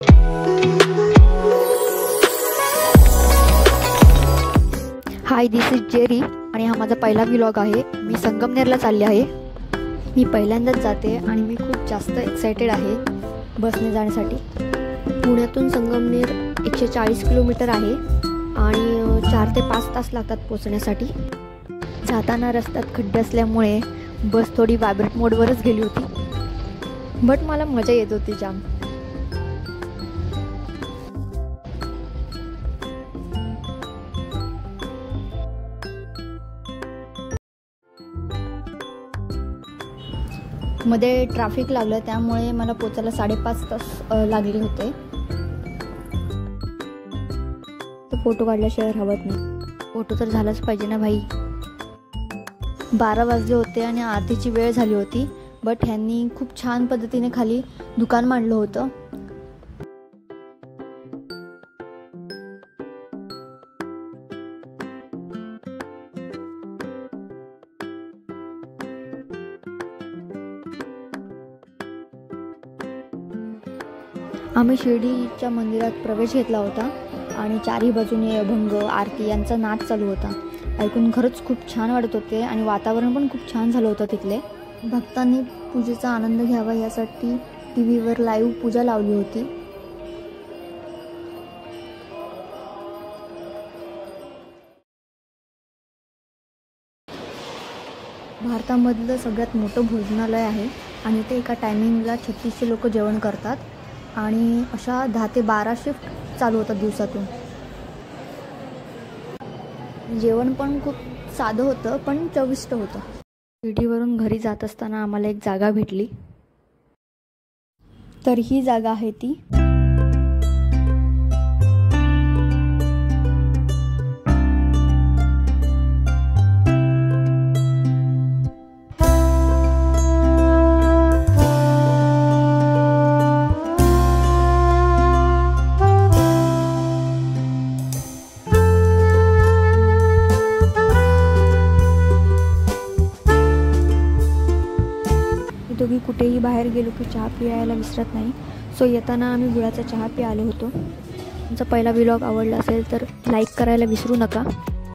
High, this is Jerry आणि हा माझा पहिला व्लॉग आहे। मी संगमनेरला चालले आहे। मी पहिल्यांदाच जाते आणि मी खूप जास्त एक्सायटेड आहे बसने जाण्यासाठी। पुण्यातून संगमनेर 140 किलोमीटर आहे आणि 4 ते 5 तास लागतात पोहोचण्यासाठी। जाताना रस्त्यात खड्डे असल्यामुळे बस थोडी व्हायब्रेट मोडवरच गेली होती, बट मला मजा येत होती जाम। मध्ये ट्रॅफिक लागलं त्यामुळे मला पोचायला 5.5 तास लागले होते। तर फोटो काढल्याशिवाय राहत नाही, फोटो तर झालाच पाहिजे ना भाई। 12 वाजले होते आणि आरतीची वेळ झाली होती, बट ह्यांनी खूप छान पद्धतीने खाली दुकान मांडलं होतं। आम्ही शिर्डीच्या मंदिरात प्रवेश घेतला होता आणि चारही बाजूने अभंग आरती यांचा नाच चालू होता। ऐकून खरंच खूप छान वाटत होते आणि वातावरण पण खूप छान झालं होतं तिथले। भक्तांनी पूजेचा आनंद घ्यावा यासाठी टीव्हीवर लाईव्ह पूजा लावली होती। भारतामधलं सगळ्यात मोठं भोजनालय आहे आणि ते एका टायमिंगला 3600 लोक जेवण करतात आणि अशा 10 ते 12 शिफ्ट चालू होतात दिवसातून। जेवण पण खूप साधं होतं पण चविष्ट होतं। शिर्डीवरून घरी जात असताना आम्हाला एक जागा भेटली, तर ही जागा आहे ती। दोघी कुठेही बाहेर गेलो की चहा पियायला विसरत नाही। सो येताना आम्ही गुळाचा चहा प्यायलो होतो। तुमचा पहिला व्लॉग आवडला असेल तर लाईक करायला विसरू नका।